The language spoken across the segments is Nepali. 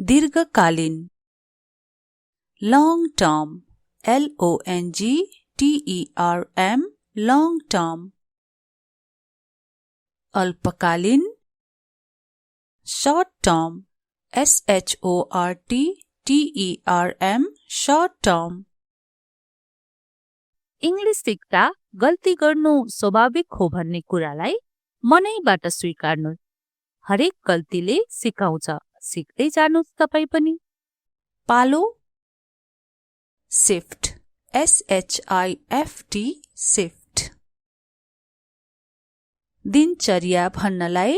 दीर्घकालीन long term LONGTERM long term अल्पकालीन short term SHORTTERM short term English सिक्दा गल्ती गर्नु स्वाभाविक हो भन्ने कुरालाई मनैबाट स्वीकार्नु। हरेक गल्तीले सिकाउँछ, सिक्दै जानुस् तपाई पनि। पालो shift SHIFT shift दिनचर्या भन्नलाई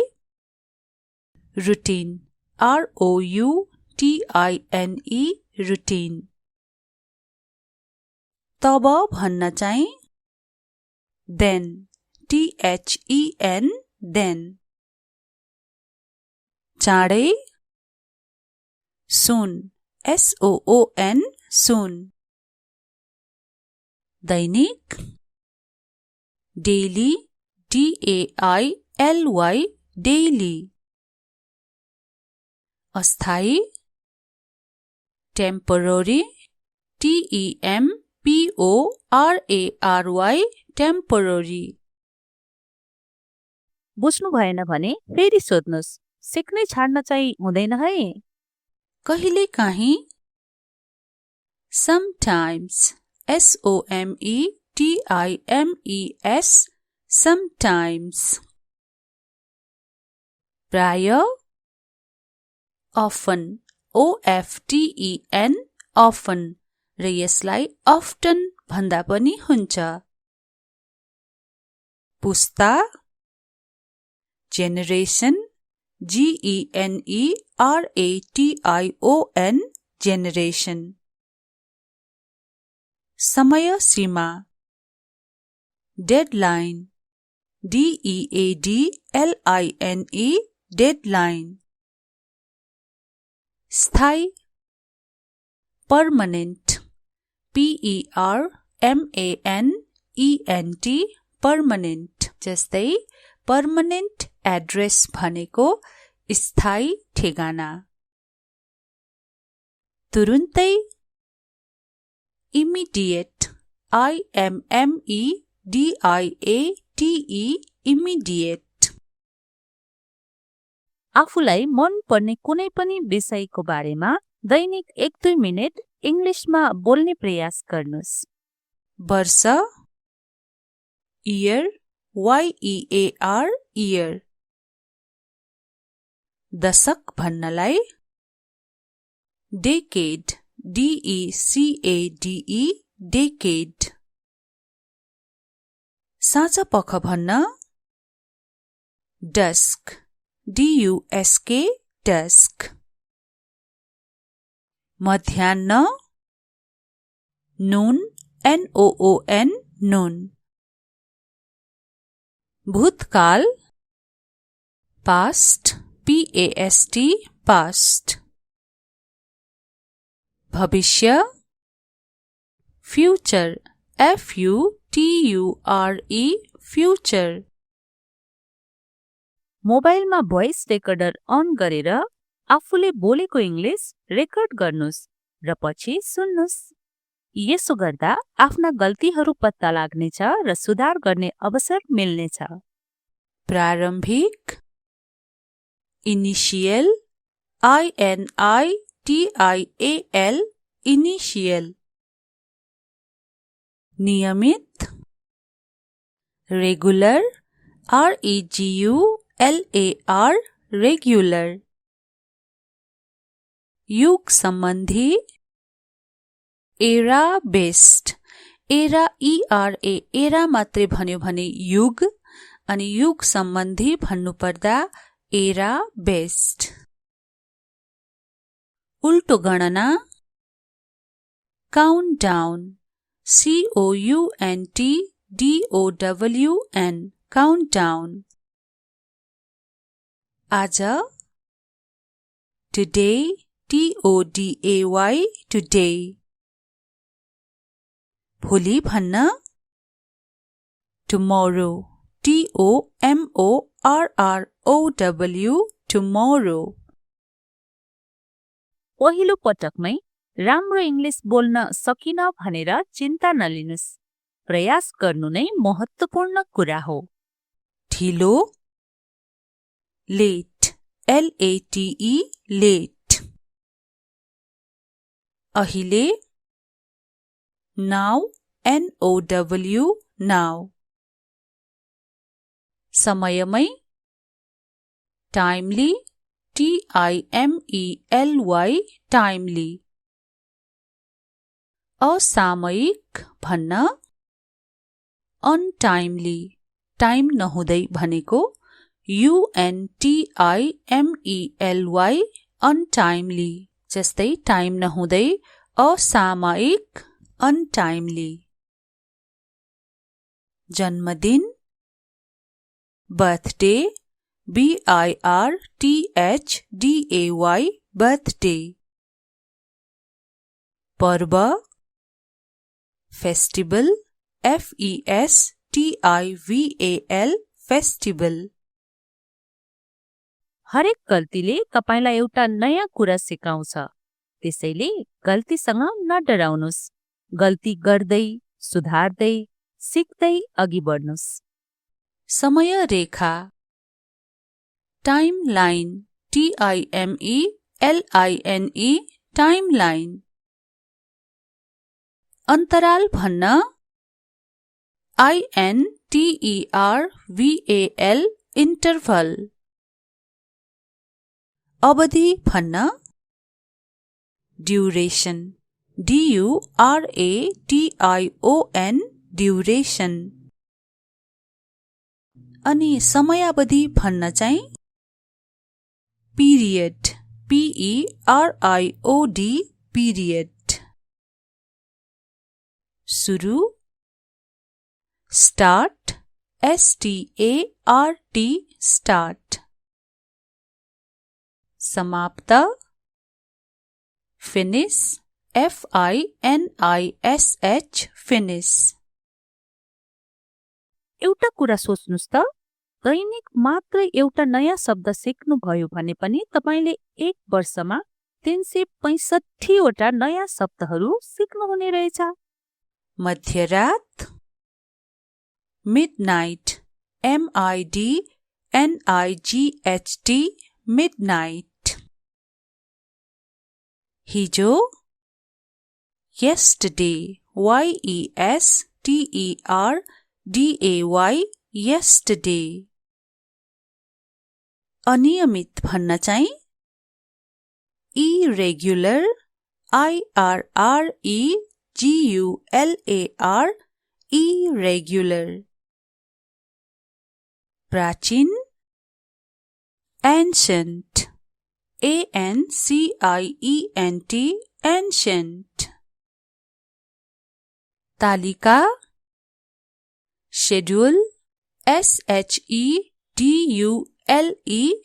routine ROUTINE routine तब भन्न चाहिँ then THEN then चाँडै soon SOON soon दैनिक daily DAILY daily अस्थायी temporary TEMPORARY temporary बुझ्नु भएन भने फेरि सोध्नुस्, सिक्नै छाड्न चाहिँ हुँदैन है। कहिलेकाहीँ sometimes SOMETIMES sometimes प्राय often OFTEN often र यसलाई often भन्दा पनि हुन्छ। पुस्ता generation GENERATION generation समय सीमा deadline DEADLINE deadline स्थायी permanent PERMANENT permanent जस्तै permanent address भनेको स्थायी ठेगाना। तुरुन्तै immediate IMMEDIATE immediate आफूलाई मन पर्ने कुनै पनि विषयको बारेमा दैनिक 1-2 मिनेट इंग्लिशमा बोल्ने प्रयास गर्नुस्। वर्ष year YEAR year दशक भन्नलाई decade DECADE decade साँझ पख भन्न dusk DUSK dusk मध्याह्न noon NOON noon भूतकाल past PAST past भविष्य future FUTURE future मोबाइलमा भोइस रेकर्डर अन गरेर आफूले बोलेको इंग्लिश रेकर्ड गर्नुस् र पछि सुन्नुस्। यसो गर्दा आफ्ना गल्तीहरू पत्ता लाग्नेछ र सुधार गर्ने अवसर मिल्नेछ। प्रारम्भिक इनिशियल INITIAL इनिशियल नियमित रेगुलर REGULAR रेगुलर युग सम्बन्धी era based era ERA era मात्रै भन्यो भने युग अनि युग सम्बन्धी भन्नुपर्दा एरा बेस्ड उल्टो गणना काउन्टडाउन COUNTDOWN काउन्टडाउन आज today TODAY today भोलि भन्न tomorrow TOMORROW tomorrow पहिलो पटकमै राम्रो इङ्ग्लिस बोल्न सकिन भनेर चिन्ता नलिनुस्। प्रयास गर्नु नै महत्त्वपूर्ण कुरा हो। ढिलो, लेट, LATE, लेट। अहिले, नाउ, NOW, नाउ। समयमै, टाइमली, TIMELY, टाइमली। असामयिक भन्न, अनटाइमली, टाइम नहुँदै भनेको UNTIMELY, अनटाइमली। जस्तै टाइम नहुँदै, असामयिक, अनटाइमली। जन्मदिन, बर्थडे, BIRTHDAY, बर्थडे। पर्व, फेस्टिभल, FESTIVAL, फेस्टिभल। हरेक गल्तीले तपाईलाई एउटा नयाँ कुरा सिकाउँछ। त्यसैले गल्तीसँग नडराउनुस्। गल्ती गर्दै, सुधार्दै, सिक्दै अघि बढ्नुस्। समय रेखा, टाइमलाइन, TIMELINE, टाइमलाइन। अन्तराल भन्न, INTERVAL, इन्टरभल। अवधि भन्न, ड्युरेसन, DURATION, ड्युरेसन। अनि समयावधि भन्न चाहिँ पिरियड, PERIOD, पिरियड। सुरु, स्टार्ट, START, स्टार्ट। समाप्त, फिनिश, FINISH, फिनिश। एउटा कुरा सोच्नुस् त, दैनिक मात्र एउटा नयाँ शब्द सिक्नुभयो भने पनि तपाईले एक वर्षमा 365 वटा नयाँ शब्दहरू सिक्नुहुने रहेछ। मध्यरात, मिडनाइट, MIDNIGHT, मिडनाइट। हिजो, yesterday, YESTERDAY, yesterday। अनियमित भन्न चाहिँ irregular, IRREGULAR, irregular। प्राचीन, ancient, ANCIENT, ancient। तालिका, schedule, SHEDULE,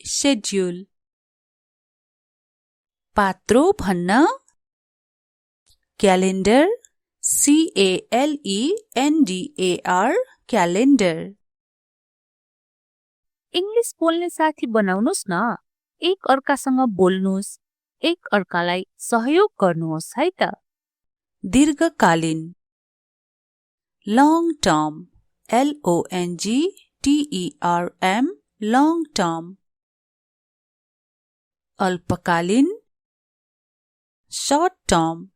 schedule। पात्रो भन्न, क्यालेन्डर, CALENDAR, क्यालेन्डर। इङ्ग्लिस बोल्ने साथी बनाउनुस् न। एक अर्कासँग बोल्नुस्, एक अर्कालाई सहयोग गर्नुहोस् है त। दीर्घकालीन, long term, LONGTERM, long term। अल्पकालीन, short term,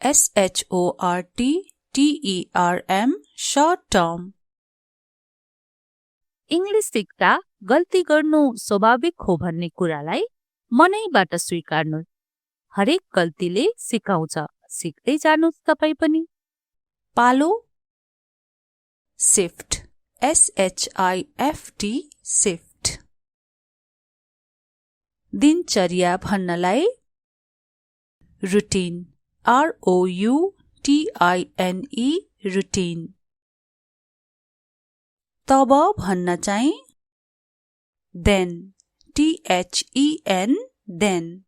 SHORTTERM, short term। English सिक्दा गल्ती गर्नु स्वाभाविक हो भन्ने कुरालाई मनैबाट स्वीकार्नु। हरेक गल्तीले सिकाउँछ। सिक्दै जानुस् तपाई पनि। पालो, शिफ्ट, SHIFT, शिफ्ट। दिनचर्या भन्नलाई रुटिन, ROUTINE, रुटिन। तब भन्न चाहिँ then, THEN, then।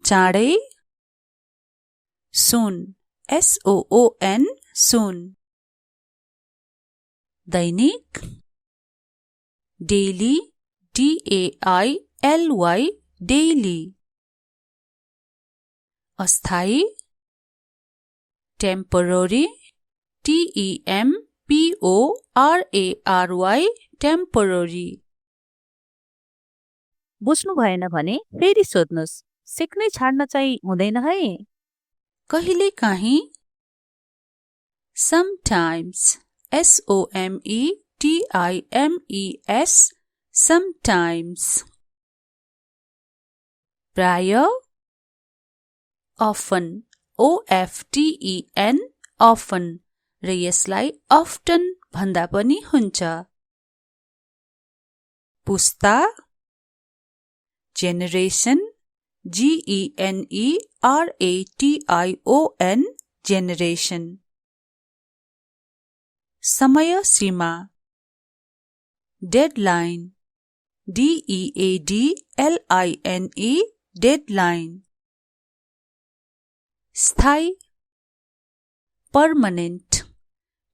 चाँडै, soon, SOON, soon। दैनिक, daily, DAILY, daily। अस्थायी टेम्पोररी TEMPORARY टेम्पोररी। बुझ्नु भएन भने फेरि सोध्नुस्। सिक्नै छाड्न चाहिँ हुँदैन है। कहिलेकाहीँ sometimes SOMETIMES sometimes। प्राय often OFTEN often र यसलाई often भन्दा पनि हुन्छ। पुस्ता generation GENERATION generation। समय सीमा deadline DEADLINE deadline। स्थायी permanent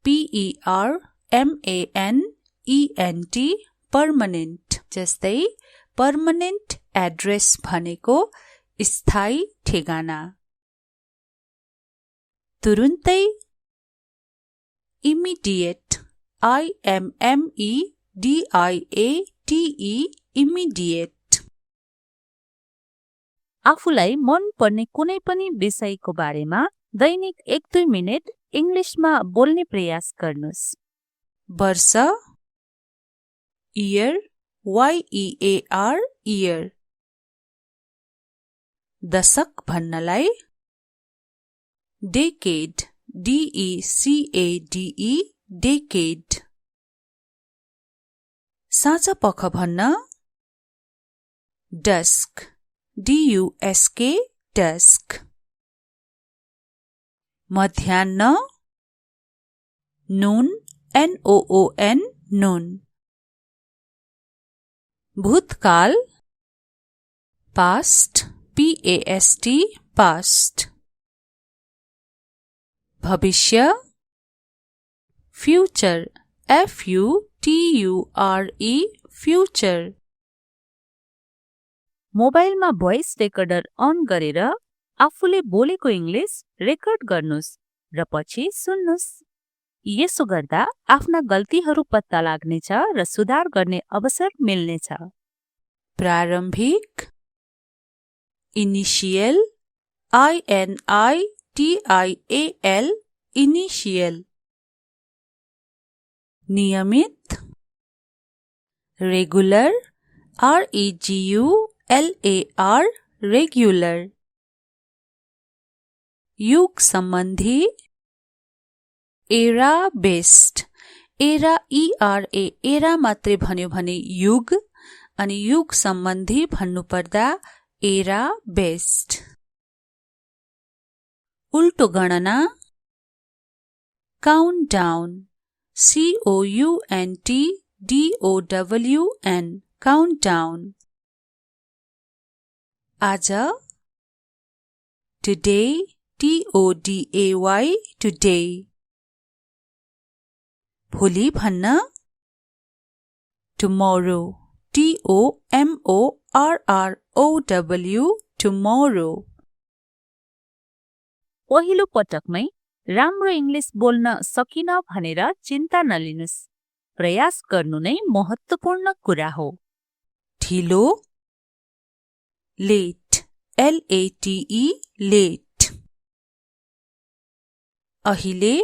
PERMANENT permanent। जस्तै permanent address भनेको स्थायी ठेगाना। तुरुन्तै immediate IMMEDIATE immediate। आफूलाई मन पर्ने कुनै पनि विषयको बारेमा दैनिक 1-2 मिनेट इङ्ग्लिसमा बोल्ने प्रयास गर्नुस्। वर्ष year YEAR year। दशक भन्नलाई decade DECADE decade। साँझ पख भन्न dusk DUSK dusk। मध्याह्न noon NOON noon। भूतकाल past PAST past। भविष्य future FUTURE future। मोबाइलमा भोइस रेकर्डर अन गरेर आफूले बोलेको इङ्ग्लिस रेकर्ड गर्नुस् र पछि सुन्नुस्। यसो गर्दा आफ्ना गल्तीहरू पत्ता लाग्नेछ र सुधार गर्ने अवसर मिल्नेछ। प्रारम्भिक इनिशियल INITIAL इनिशियल। नियमित रेगुलर REGULAR रेगुलर। युग सम्बन्धी era based era ERA era मात्रै भन्यो भने युग अनि युग सम्बन्धी भन्नुपर्दा एरा बेस्ड। उल्टो गणना काउन्टडाउन COUNTDOWN काउन्टडाउन। आज today TODAY today। भोलि भन्न tomorrow TOMORROW tomorrow। पहिलो पटकमै राम्रो इङ्ग्लिस बोल्न सकिन भनेर चिन्ता नलिनुस्। प्रयास गर्नु नै महत्त्वपूर्ण कुरा हो। ढिलो लेट LATE लेट। अहिले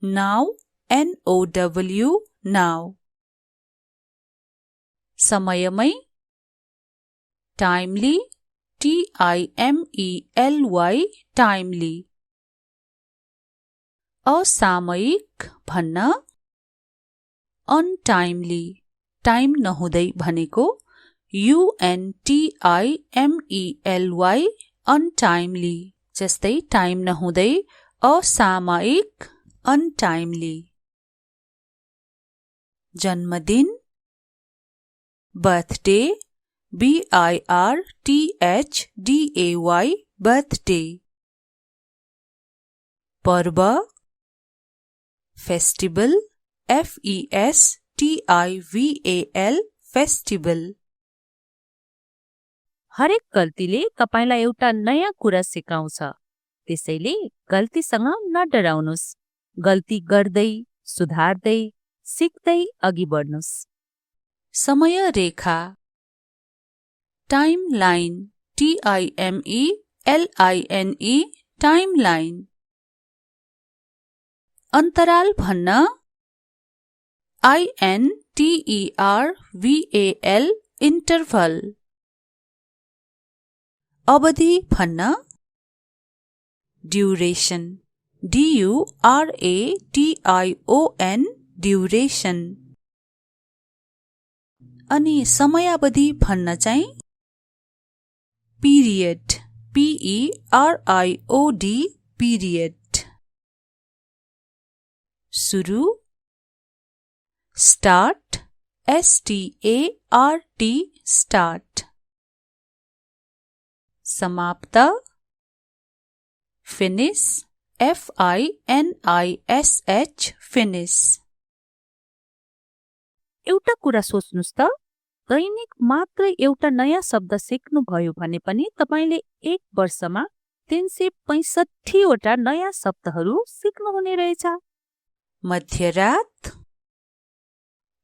नाउ NOW नाउ। समयमै टाइमली TIMELY टाइमली। असामयिक भन्न अनटाइमली टाइम नहुँदै भनेको UNTIMELY अनटाइमली। जस्तै टाइम नहुँदै असामयिक अनटाइमली। जन्मदिन बर्थडे BIRTHDAY बर्थडे। पर्व फेस्टिभल FESTIVAL फेस्टिभल। हरेक गल्तीले तपाईलाई एउटा नयाँ कुरा सिकाउँछ। त्यसैले गल्तीसँग नडराउनुस्। गल्ती गर्दै, सुधार्दै, सिक्दै अघि बढ्नुस्। समय रेखा टाइमलाइन TIMELINE टाइमलाइन। अन्तराल भन्न INTERVAL इन्टरभल। अवधि भन्न ड्युरेसन DURATION ड्युरेसन। अनि समयावधि भन्न चाहिँ पिरियड PERIOD पिरियड। सुरु स्टार्ट START स्टार्ट। समाप्त फिनिश FINISH फिनिश। एउटा कुरा सोच्नुस् त, दैनिक मात्र एउटा नयाँ शब्द सिक्नुभयो भने पनि तपाईले एक वर्षमा 365 वटा नयाँ शब्दहरू सिक्नुहुने रहेछ। मध्यरात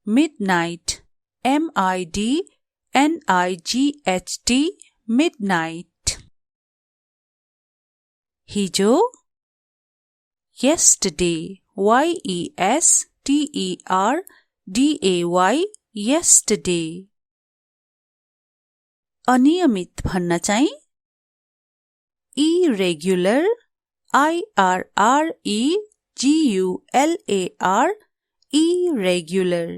मिडनाइट MIDNIGHT मिडनाइट। हिजो yesterday YESTERDAY yesterday। अनियमित भन्न चाहिँ irregular IRREGULAR irregular।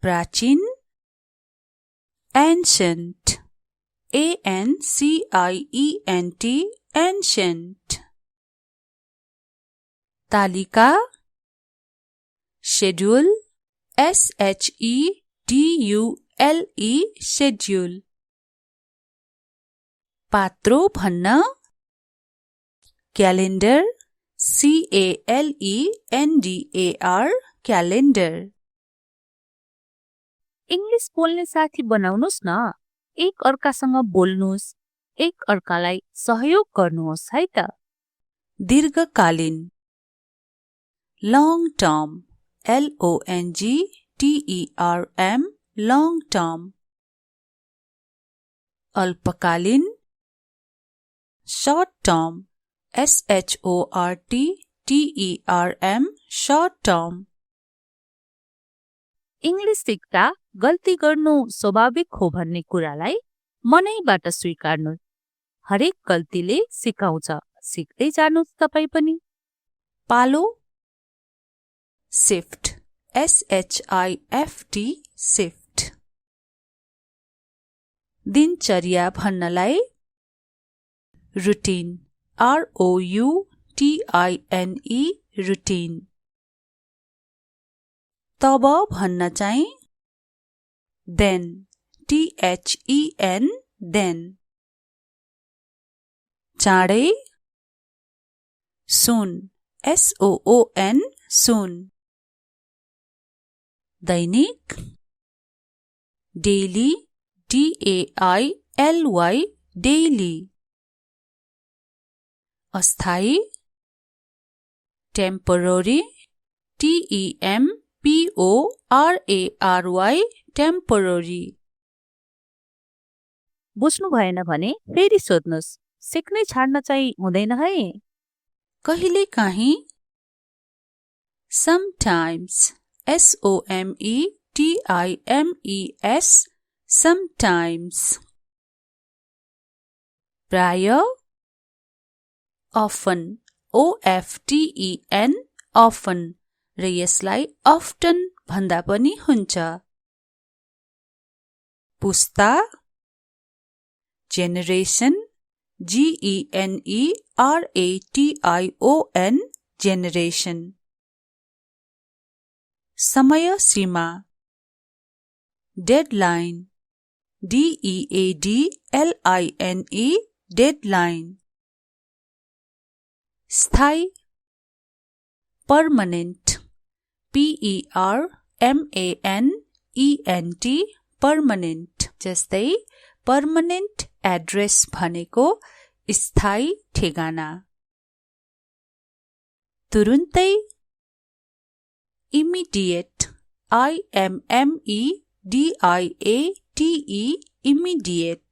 प्राचीन ancient ANCIENT ancient। तालिका schedule SHEDULE schedule। पात्रो भन्न क्यालेन्डर CALENDAR क्यालेन्डर। इंग्लिश बोल्ने साथी बनाउनुस् न। एक अर्कासँग बोल्नुस्, एक अर्कालाई सहयोग गर्नुहोस् है त। दीर्घकालीन long term LONGTERM long term। अल्पकालीन short term SHORTTERM short term। English सिक्दा गल्ती गर्नु स्वाभाविक हो भन्ने कुरालाई मनैबाट स्वीकार्नु। हरेक गल्तीले सिकाउँछ, सिक्दै जानुस् तपाई पनि। पालो शिफ्ट SHIFT शिफ्ट। दिनचर्या भन्नलाई रुटिन ROUTINE रुटिन। तब भन्न चाहिँ then THEN then। चाँडै soon SOON soon। दैनिक daily DAILY daily। अस्थायी temporary TEMPORARY temporary। बुझ्नु भएन भने फेरि सोध्नुस्। सिक्नै छाड्न चाहिँ हुँदैन है। कहिलेकाहीँ sometimes SOMETIMES sometimes। प्राय often OFTEN often र यसलाई often भन्दा पनि हुन्छ। पुस्ता generation GENERATION generation। समय सीमा deadline DEADLINE deadline। स्थायी permanent PERMANENT पर्मनेन्ट। जस्तै पर्मनेन्ट एड्रेस भनेको स्थायी ठेगाना। तुरुन्तै इमिडिएट IMMEDIATE इमिडिएट।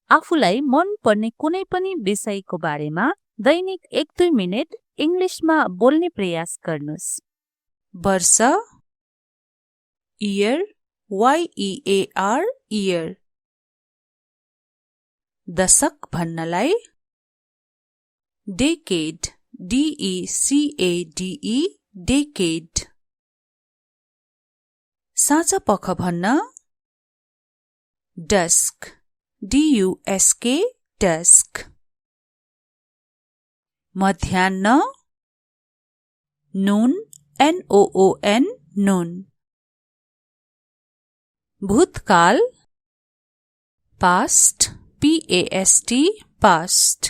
आफूलाई मन पर्ने कुनै पनि विषयको बारेमा दैनिक 1-2 मिनेट इङ्ग्लिसमा बोल्ने प्रयास गर्नुस्। वर्ष इयर YEAR इयर। दशक भन्नलाई डेकेड DECADE डेकेड। साँझपख भन्न डस्क DUSK डस्क। मध्याह्न नून NOON नून। भूतकाल पास्ट PAST पास्ट।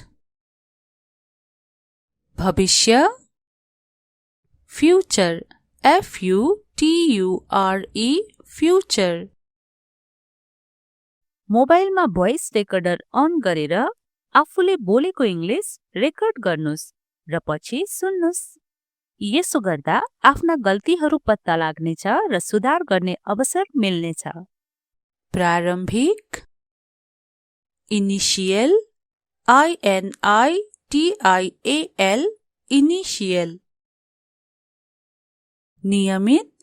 भविष्य फ्यूचर FUTURE फ्यूचर। मोबाइलमा भोइस रेकर्डर अन गरेर आफूले बोलेको इङ्ग्लिस रेकर्ड गर्नुस् र पछि सुन्नुस्। यसो गर्दा आफ्ना गल्तीहरू पत्ता लाग्नेछ र सुधार गर्ने अवसर मिल्नेछ। प्रारम्भिक इनिशियल INITIAL इनिशियल। नियमित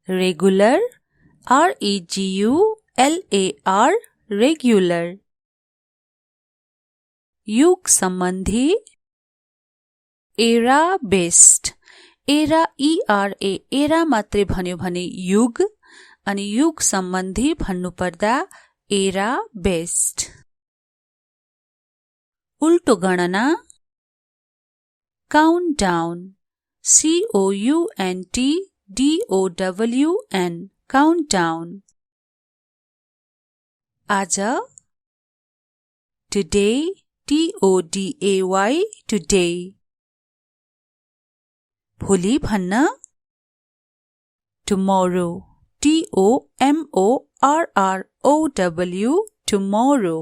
रेगुलर REGULAR रेगुलर। युग सम्बन्धी era based. Era ERA era मात्रै भन्यो भने युग, अनि युग सम्बन्धी भन्नुपर्दा एरा बेस्ड। उल्टो गणना काउन्टडाउन COUNTDOWN काउन्टडाउन। आज टुडे TODAY टुडे। भोलि भन्न टुमोरो TOMORROW टुमोरो।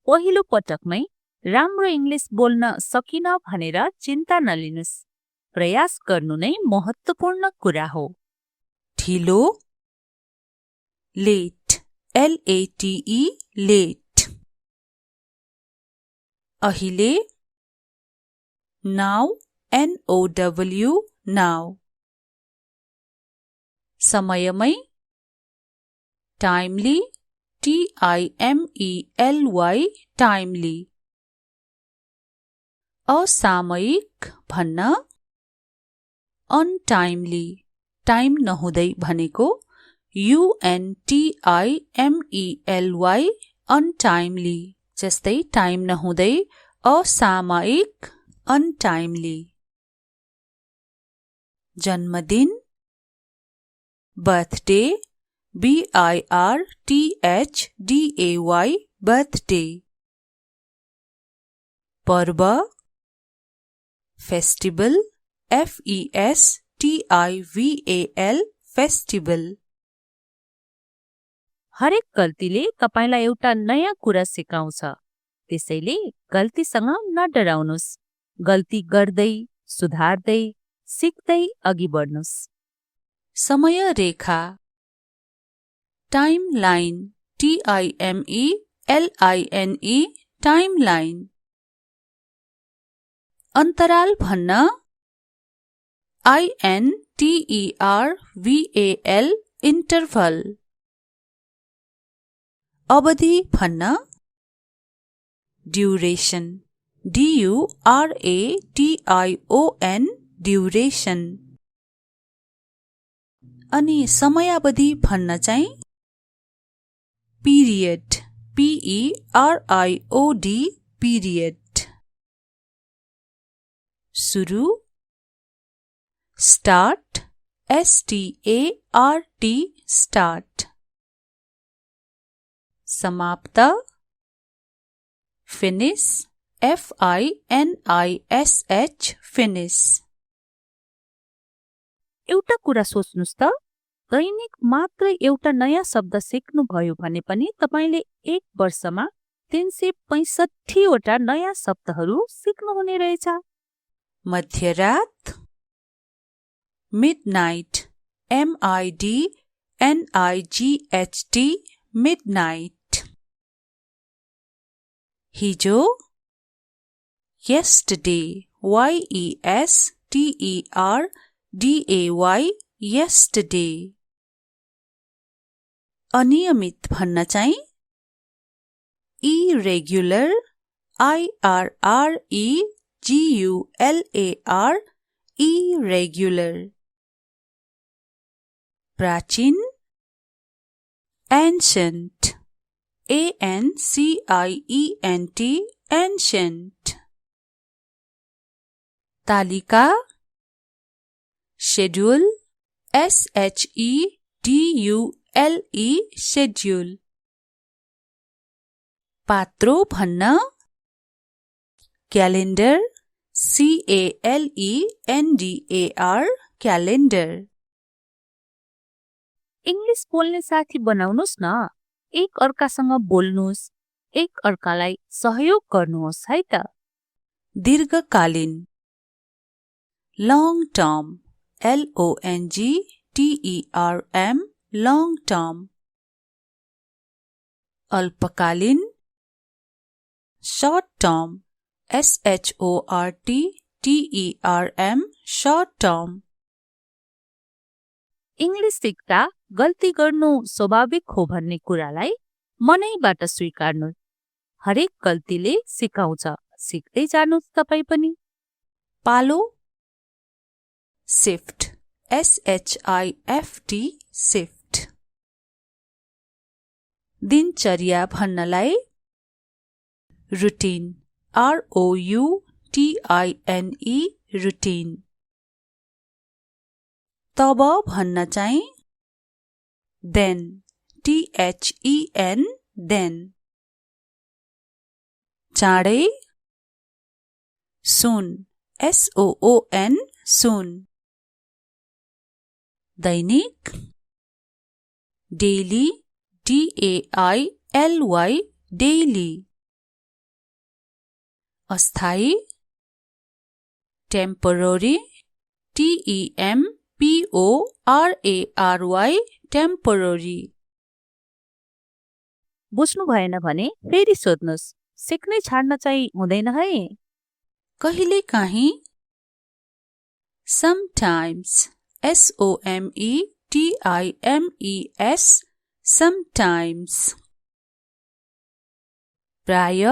पहिलो पटकमै राम्रो इङ्ग्लिस बोल्न सकिन भनेर चिन्ता नलिनुस्। प्रयास गर्नु नै महत्त्वपूर्ण कुरा हो। ढिलो लेट LATE लेट। अहिले नाउ NOW नाउ। समयमै टाइमली TIMELY टाइमली। असामयिक भन्न अनटाइमली। टाइम नहुँदै भनेको UNTIMELY अनटाइमली। जस्तै टाइम नहुँदै असामयिक अनटाइमली। जन्मदिन बर्थडे BIRTHDAY बर्थडे। पर्व फेस्टिभल FESTIVAL फेस्टिभल। हरेक गल्तीले तपाईलाई एउटा नयाँ कुरा सिकाउँछ। त्यसैले गल्तीसँग नडराउनुस्। गल्ती गर्दै, सुधार्दै, सिक्दै अघि बढ्नुस्। समय रेखा टाइमलाइन TIMELINE टाइमलाइन। अन्तराल भन्न INTERVAL इन्टरभल। अवधि भन्न ड्युरेसन DURATION ड्युरेसन। अनि समयावधि भन्न चाहिँ पिरियड PERIOD पिरियड। सुरु स्टार्ट START स्टार्ट। समाप्त फिनिश FINISH फिनिश। एउटा कुरा सोच्नुस् त, दैनिक मात्र एउटा नयाँ शब्द सिक्नुभयो भने पनि तपाईले 1 वर्षमा 365 वटा नयाँ शब्दहरू सिक्नुहुने रहेछ। मध्यरात midnight midnight midnight हिजो yesterday yesterday yesterday अनियमित भन्न चाहिँ irregular irregular irregular प्राचीन ancient ancient ancient तालिका schedule schedule schedule पात्रो भन्न क्यालेन्डर calendar calendar इंग्लिश बोल्ने साथी बनाउनुस् न, एक अर्कासँग बोल्नुस्, एक अर्कालाई सहयोग गर्नुहोस् है त। दीर्घकालीन long term LONG TERM long term अल्पकालीन short term SHORT TERM short term English सिक्दा गल्ती गर्नु स्वाभाविक हो भन्ने कुरालाई मनैबाट स्वीकार्नु। हरेक गल्तीले सिकाउँछ, सिक्दै जानुस् तपाई पनि। पालो shift SHIFT shift दिनचर्या भन्नलाई routine ROUTINE routine तब भन्न चाहिँ then THEN then चाँडै soon SOON soon दैनिक daily DAILY daily अस्थायी temporary TEMPORARY temporary बुझ्नु भएन भने फेरि सोध्नुस्, सिक्नै छाड्न चाहिँ हुँदैन है। कहिले काहीँ sometimes SOMETIMES sometimes प्राय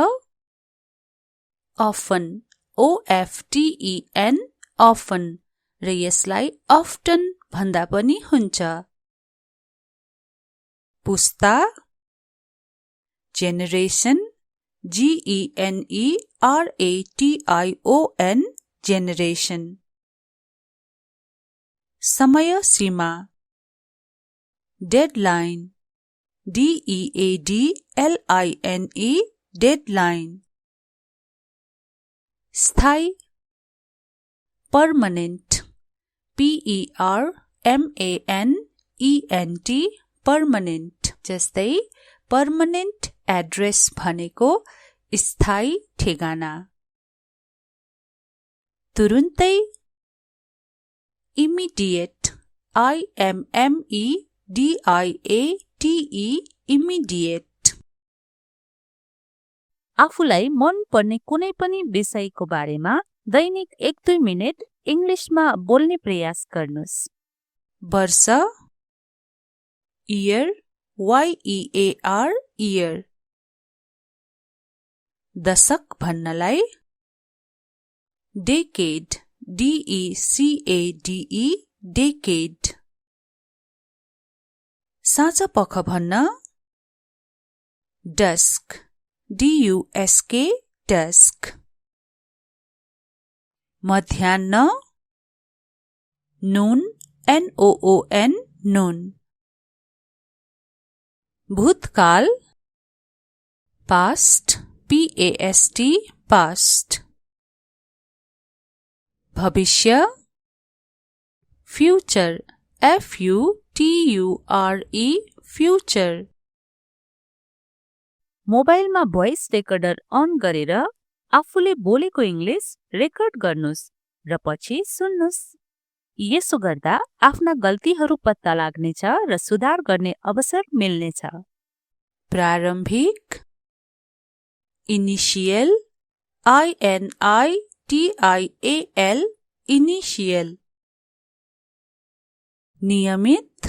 often OFTEN often र यसलाई often भन्दा पनि हुन्छ। पुस्ता generation GENERATION generation समय सीमा deadline DEADLINE deadline स्थायी permanent PERMANENT permanent जस्तै permanent address भनेको स्थायी ठेगाना। तुरुन्तै immediate IMMEDIATE immediate आफूलाई मन पर्ने कुनै पनि विषयको बारेमा दैनिक 1-2 मिनेट इंग्लिशमा बोल्ने प्रयास गर्नुस्। वर्ष year YEAR year दशक भन्नलाई decade DECADE decade साँझ पख भन्न dusk DUSK dusk मध्याह्न noon NOON noon भूतकाल past PAST past भविष्य फ्युचर FUTURE फ्युचर मोबाइलमा भोइस रेकर्डर अन गरेर आफूले बोलेको इङ्ग्लिस रेकर्ड गर्नुस् र पछि सुन्नुस्। यसो गर्दा आफ्ना गल्तीहरू पत्ता लाग्नेछ र सुधार गर्ने अवसर मिल्नेछ। प्रारम्भिक इनिशियल INITIAL इनिशियल नियमित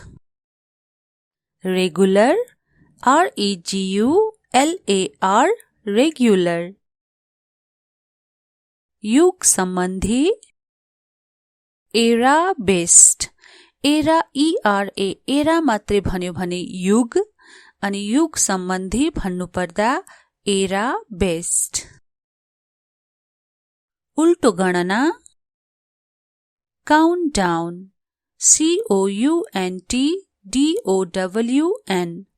रेगुलर REGULAR रेगुलर युग सम्बन्धी era based era ERA era मात्रै भन्यो भने युग अनि युग सम्बन्धी भन्नुपर्दा एरा बेस्ड। उल्टो गणना काउन्टडाउन COUNTDOWN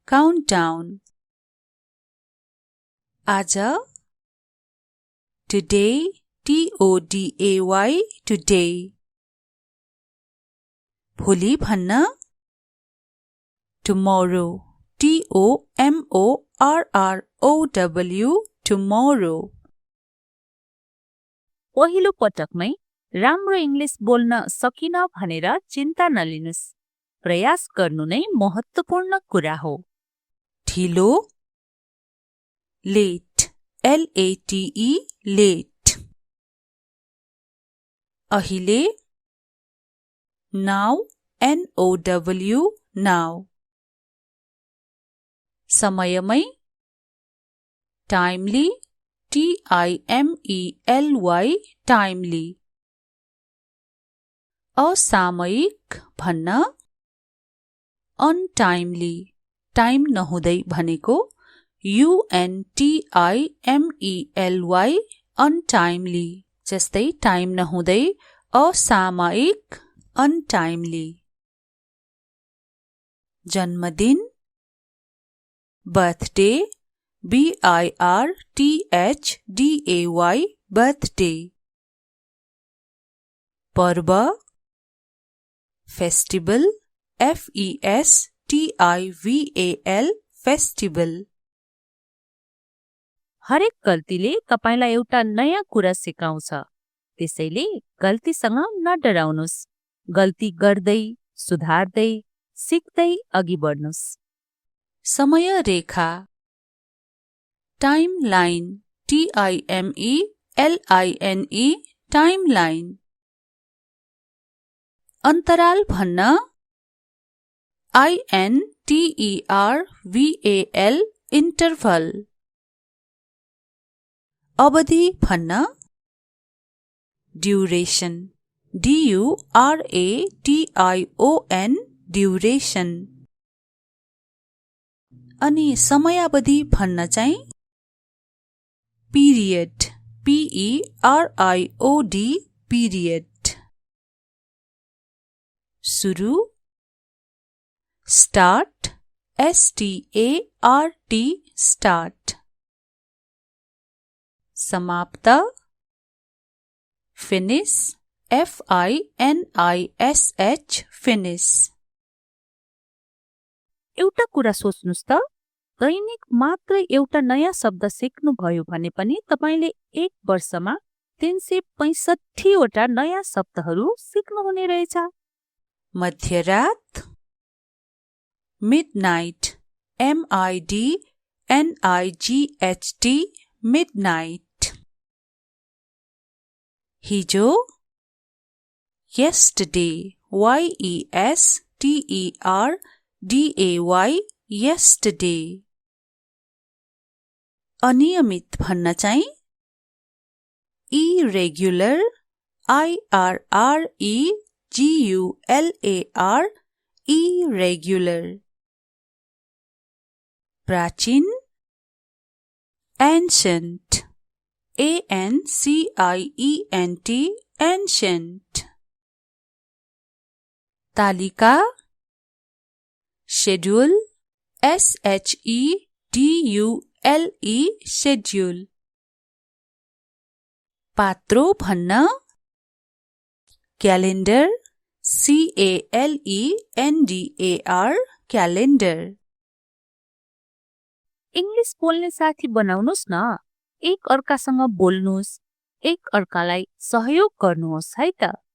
काउन्टडाउन आज टुडे TODAY टुडे भोलि भन्न टुमोरो TOMORROW टुमोरो पहिलो पटकमै राम्रो इङ्ग्लिस बोल्न सकिन भनेर चिन्ता नलिनुस्। प्रयास गर्नु नै महत्त्वपूर्ण कुरा हो। ढिलो लेट LATE लेट अहिले नाउ NOW नाउ समयमै टाइमली TIMELY टाइमली असामयिक भन्न अनटाइमली टाइम नहुँदै भनेको UNTIMELY अनटाइमली जस्तै टाइम नहुँदै असामयिक अनटाइमली जन्मदिन बर्थडे BIRTHDAY बर्थडे पर्व फेस्टिभल FESTIVAL फेस्टिभल हरेक गल्तीले तपाईलाई एउटा नयाँ कुरा सिकाउँछ। त्यसैले गल्तीसँग नडराउनुस्। गल्ती गर्दै सुधार्दै सिक्दै अघि बढ्नुस्। समय रेखा टाइमलाइन TIMELINE टाइमलाइन अन्तराल भन्न INTERVAL इन्टरभल अवधि भन्न ड्युरेसन DURATION ड्युरेसन अनि समयावधि भन्न चाहिँ पिरियड PERIOD पिरियड सुरु स्टार्ट START स्टार्ट समाप्त फिनिश FINISH फिनिश एउटा कुरा सोच्नुस् त दैनिक मात्र एउटा नयाँ शब्द सिक्नुभयो भने पनि तपाईले एक वर्षमा 365 वटा नयाँ शब्दहरू सिक्नुहुने रहेछ। मध्यरात मिडनाइट MIDNIGHT मिडनाइट हिजो yesterday YESTERDAY yesterday अनियमित भन्न चाहिँ irregular IRREGULAR irregular प्राचीन ancient ANCIENT ancient तालिका schedule SHEDULE schedule पात्रो भन्न क्यालेन्डर CALENDAR क्यालेन्डर। इङ्ग्लिस बोल्ने साथी बनाउनुस् न। एक अर्कासँग बोल्नुस्, एक अर्कालाई सहयोग गर्नुहोस् है त।